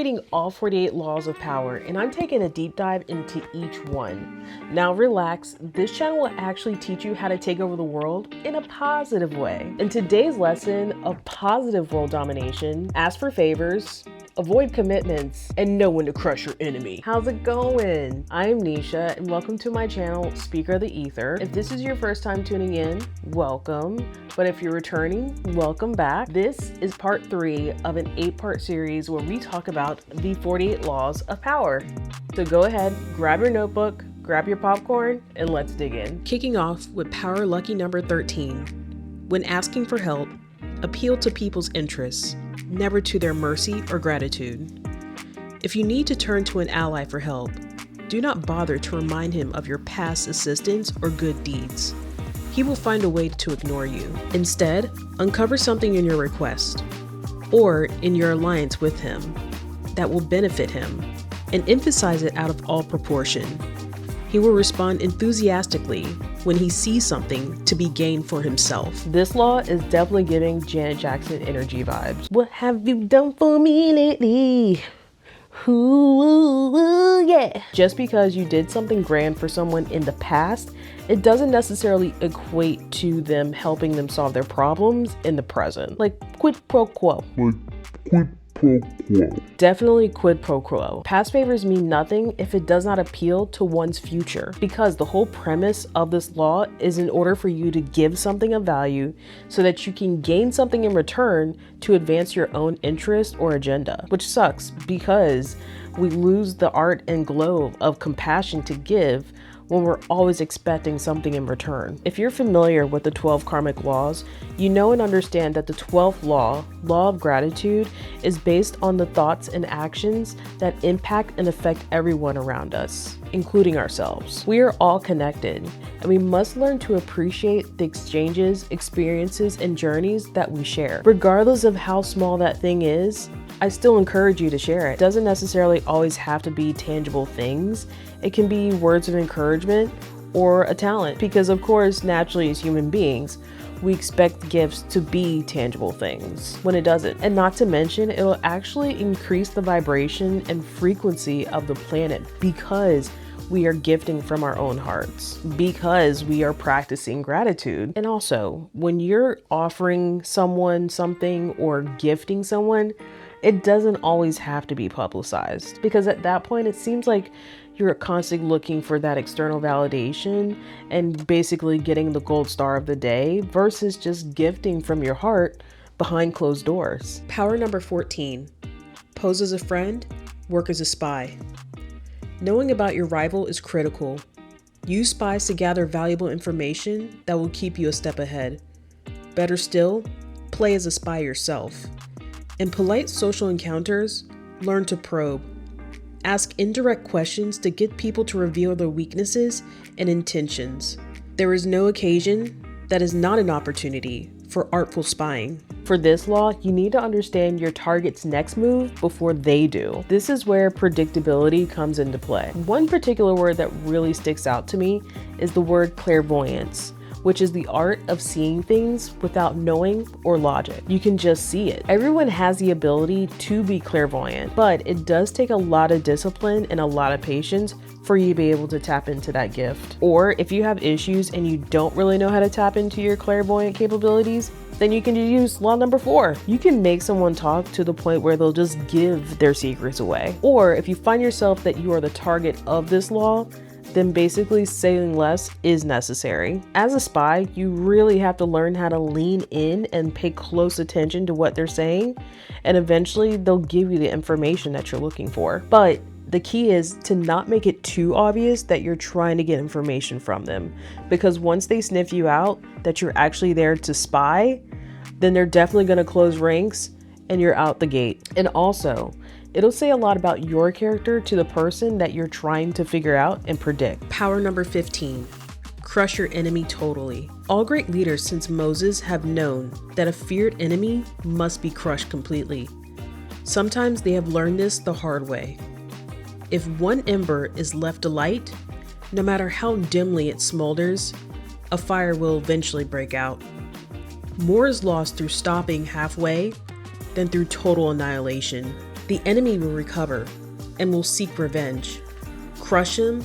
reading all 48 laws of power, and I'm taking a deep dive into each one. Now relax, this channel will actually teach you how to take over the world in a positive way. In today's lesson of positive world domination, ask for favors, avoid commitments, and know when to crush your enemy. How's it going? I'm Nisha, and welcome to my channel, Speaker of the Ether. If this is your first time tuning in, welcome. But if you're returning, welcome back. This is part 3 of an 8-part series where we talk about the 48 laws of power. So go ahead, grab your notebook, grab your popcorn, and let's dig in. Kicking off with power lucky number 13. When asking for help, appeal to people's interests, never to their mercy or gratitude. If you need to turn to an ally for help, do not bother to remind him of your past assistance or good deeds. He will find a way to ignore you. Instead, uncover something in your request or in your alliance with him that will benefit him and emphasize it out of all proportion. He will respond enthusiastically when he sees something to be gained for himself. This law is definitely giving Janet Jackson energy vibes. What have you done for me lately? Ooh, yeah. Just because you did something grand for someone in the past, it doesn't necessarily equate to them helping them solve their problems in the present. Like quid pro quo. Definitely quid pro quo. Past favors mean nothing if it does not appeal to one's future, because the whole premise of this law is in order for you to give something of value so that you can gain something in return to advance your own interest or agenda, which sucks because we lose the art and glow of compassion to give when we're always expecting something in return. If you're familiar with the 12 karmic laws, you know and understand that the 12th law of gratitude, is based on the thoughts and actions that impact and affect everyone around us, including ourselves. We are all connected, and we must learn to appreciate the exchanges, experiences, and journeys that we share. Regardless of how small that thing is, I still encourage you to share it. It doesn't necessarily always have to be tangible things. It can be words of encouragement or a talent, because of course, naturally as human beings, we expect gifts to be tangible things when it doesn't. And not to mention, it'll actually increase the vibration and frequency of the planet because we are gifting from our own hearts, because we are practicing gratitude. And also, when you're offering someone something or gifting someone, it doesn't always have to be publicized, because at that point it seems like you're constantly looking for that external validation and basically getting the gold star of the day versus just gifting from your heart behind closed doors. Power number 14. Pose as a friend, work as a spy. Knowing about your rival is critical. Use spies to gather valuable information that will keep you a step ahead. Better still, play as a spy yourself. In polite social encounters, learn to probe. Ask indirect questions to get people to reveal their weaknesses and intentions. There is no occasion that is not an opportunity for artful spying. For this law, you need to understand your target's next move before they do. This is where predictability comes into play. One particular word that really sticks out to me is the word clairvoyance, which is the art of seeing things without knowing or logic. You can just see it. Everyone has the ability to be clairvoyant, but it does take a lot of discipline and a lot of patience for you to be able to tap into that gift. Or if you have issues and you don't really know how to tap into your clairvoyant capabilities, then you can use law number 4. You can make someone talk to the point where they'll just give their secrets away. Or if you find yourself that you are the target of this law, then basically saying less is necessary. As a spy, you really have to learn how to lean in and pay close attention to what they're saying, and eventually they'll give you the information that you're looking for. But the key is to not make it too obvious that you're trying to get information from them, because once they sniff you out that you're actually there to spy, then they're definitely going to close ranks and you're out the gate. And also, it'll say a lot about your character to the person that you're trying to figure out and predict. Power number 15. Crush your enemy totally. All great leaders since Moses have known that a feared enemy must be crushed completely. Sometimes they have learned this the hard way. If one ember is left alight, no matter how dimly it smolders, a fire will eventually break out. More is lost through stopping halfway than through total annihilation. the enemy will recover and will seek revenge. Crush him,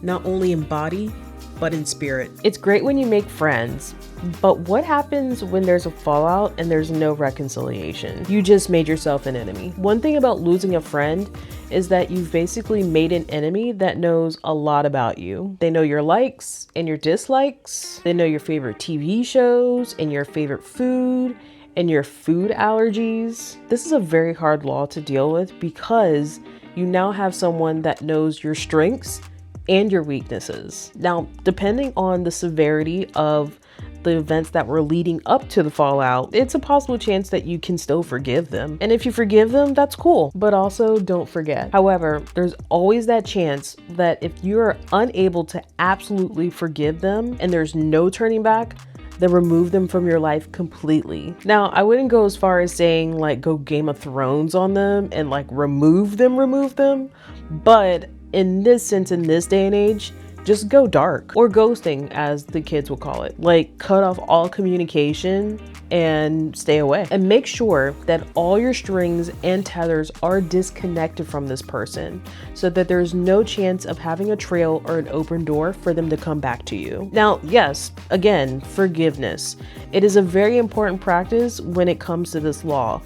not only in body, but in spirit. It's great when you make friends, but what happens when there's a fallout and there's no reconciliation? You just made yourself an enemy. One thing about losing a friend is that you've basically made an enemy that knows a lot about you. They know your likes and your dislikes. They know your favorite TV shows and your favorite food and your food allergies. This is a very hard law to deal with because you now have someone that knows your strengths and your weaknesses. Now, depending on the severity of the events that were leading up to the fallout, it's a possible chance that you can still forgive them. And if you forgive them, that's cool, but also don't forget. However, there's always that chance that if you're unable to absolutely forgive them and there's no turning back, then remove them from your life completely. Now, I wouldn't go as far as saying like go Game of Thrones on them and like remove them, but in this sense, in this day and age, just go dark, or ghosting as the kids will call it. Like cut off all communication and stay away. And make sure that all your strings and tethers are disconnected from this person so that there's no chance of having a trail or an open door for them to come back to you. Now, yes, again, forgiveness. It is a very important practice when it comes to this law,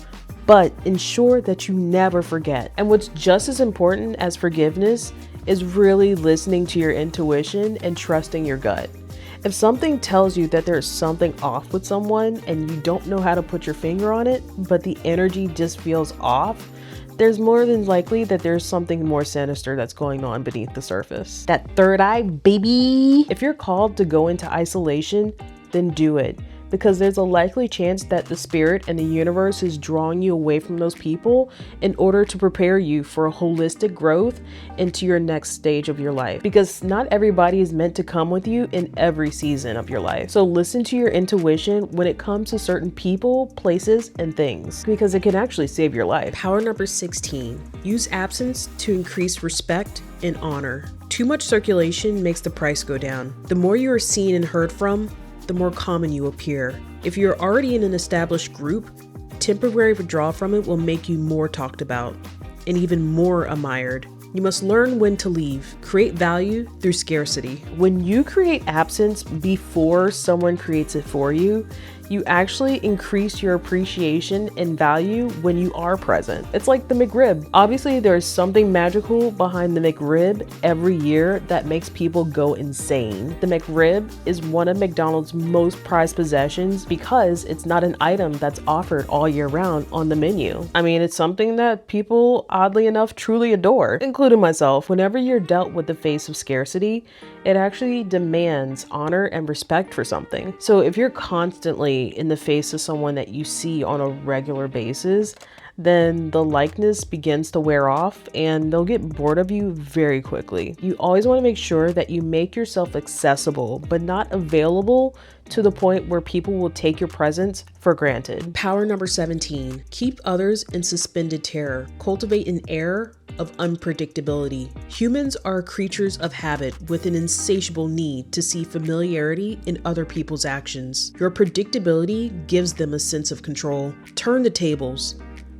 but ensure that you never forget. And what's just as important as forgiveness is really listening to your intuition and trusting your gut. If something tells you that there's something off with someone and you don't know how to put your finger on it, but the energy just feels off, there's more than likely that there's something more sinister that's going on beneath the surface. That third eye, baby! If you're called to go into isolation, then do it. Because there's a likely chance that the spirit and the universe is drawing you away from those people in order to prepare you for a holistic growth into your next stage of your life. Because not everybody is meant to come with you in every season of your life. So listen to your intuition when it comes to certain people, places, and things, because it can actually save your life. Power number 16, use absence to increase respect and honor. Too much circulation makes the price go down. The more you are seen and heard from, the more common you appear. If you're already in an established group, temporary withdrawal from it will make you more talked about and even more admired. You must learn when to leave. Create value through scarcity. When you create absence before someone creates it for you, you actually increase your appreciation and value when you are present. It's like the McRib. Obviously, there's something magical behind the McRib every year that makes people go insane. The McRib is one of McDonald's most prized possessions because it's not an item that's offered all year round on the menu. I mean, it's something that people, oddly enough, truly adore, including myself. Whenever you're dealt with the face of scarcity, it actually demands honor and respect for something. So if you're constantly in the face of someone that you see on a regular basis, then the likeness begins to wear off and they'll get bored of you very quickly. You always want to make sure that you make yourself accessible, but not available to the point where people will take your presence for granted. Power number 17, keep others in suspended terror. Cultivate an air of unpredictability. Humans are creatures of habit with an insatiable need to see familiarity in other people's actions. Your predictability gives them a sense of control. Turn the tables.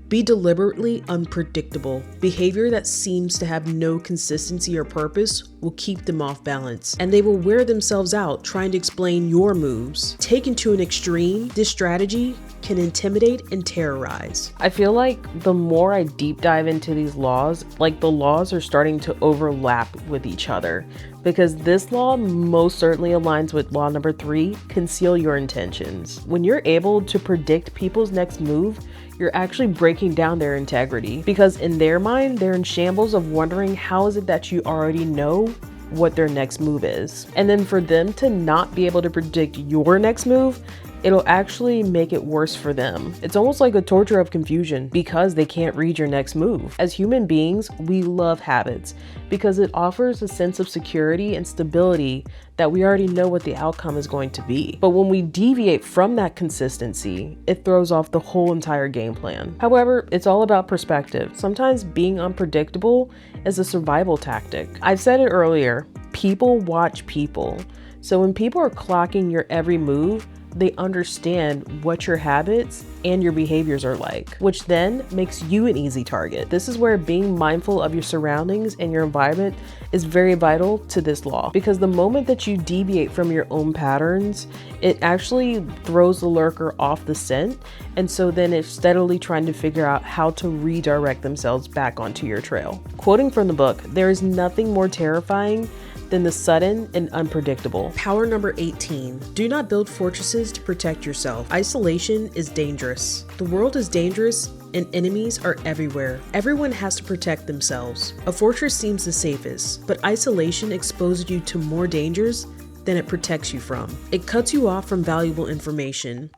Be deliberately unpredictable. Behavior that seems to have no consistency or purpose will keep them off balance, and they will wear themselves out trying to explain your moves. Taken to an extreme, this strategy can intimidate and terrorize. I feel like the more I deep dive into these laws, like the laws are starting to overlap with each other, because this law most certainly aligns with law number 3, conceal your intentions. When you're able to predict people's next move, you're actually breaking down their integrity, because in their mind, they're in shambles of wondering how is it that you already know what their next move is. And then for them to not be able to predict your next move, it'll actually make it worse for them. It's almost like a torture of confusion because they can't read your next move. As human beings, we love habits because it offers a sense of security and stability that we already know what the outcome is going to be. But when we deviate from that consistency, it throws off the whole entire game plan. However, it's all about perspective. Sometimes being unpredictable is a survival tactic. I've said it earlier, people watch people. So when people are clocking your every move, they understand what your habits and your behaviors are like, which then makes you an easy target. This is where being mindful of your surroundings and your environment is very vital to this law, because the moment that you deviate from your own patterns, it actually throws the lurker off the scent, and so then it's steadily trying to figure out how to redirect themselves back onto your trail. Quoting from the book, there is nothing more terrifying than the sudden and unpredictable. Power number 18. Do not build fortresses to protect yourself. Isolation is dangerous. The world is dangerous and enemies are everywhere. Everyone has to protect themselves. A fortress seems the safest, but isolation exposes you to more dangers than it protects you from. It cuts you off from valuable information.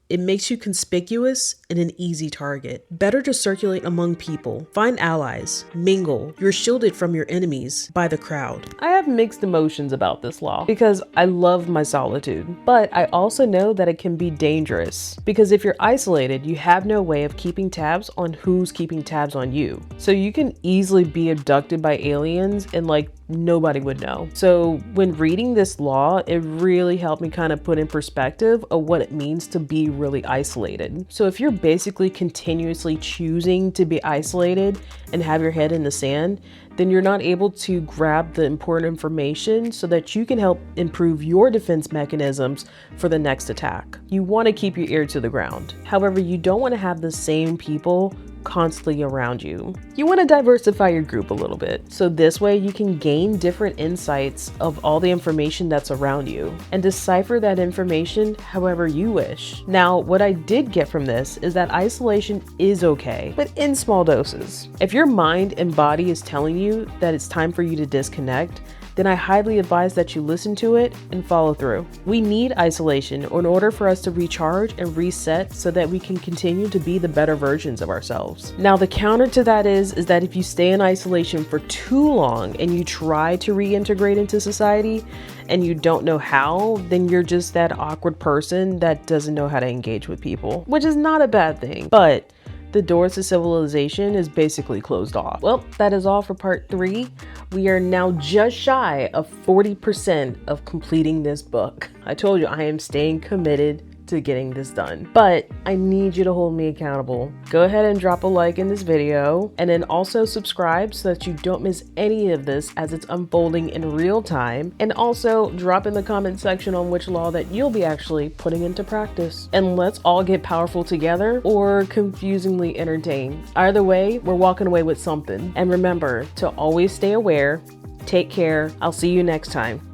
It makes you conspicuous and an easy target. Better to circulate among people. Find allies. Mingle. You're shielded from your enemies by the crowd. I have mixed emotions about this law because I love my solitude, but I also know that it can be dangerous because if you're isolated, you have no way of keeping tabs on who's keeping tabs on you. So you can easily be abducted by aliens and nobody would know. So when reading this law, it really helped me kind of put in perspective of what it means to be really isolated. So if you're basically continuously choosing to be isolated and have your head in the sand, then you're not able to grab the important information so that you can help improve your defense mechanisms for the next attack. You want to keep your ear to the ground. However, you don't want to have the same people constantly around you. You want to diversify your group a little bit. So this way you can gain different insights of all the information that's around you and decipher that information however you wish. Now, what I did get from this is that isolation is okay, but in small doses. If your mind and body is telling you that it's time for you to disconnect, then I highly advise that you listen to it and follow through. We need isolation in order for us to recharge and reset so that we can continue to be the better versions of ourselves. Now, the counter to that is that if you stay in isolation for too long and you try to reintegrate into society and you don't know how, then you're just that awkward person that doesn't know how to engage with people, which is not a bad thing, but the doors to civilization is basically closed off. Well, that is all for part 3. We are now just shy of 40% of completing this book. I told you I am staying committed to getting this done, but I need you to hold me accountable. Go ahead and drop a like in this video and then also subscribe so that you don't miss any of this as it's unfolding in real time, and also drop in the comment section on which law that you'll be actually putting into practice. And let's all get powerful together or confusingly entertained. Either way, we're walking away with something. And remember to always stay aware. Take care. I'll see you next time.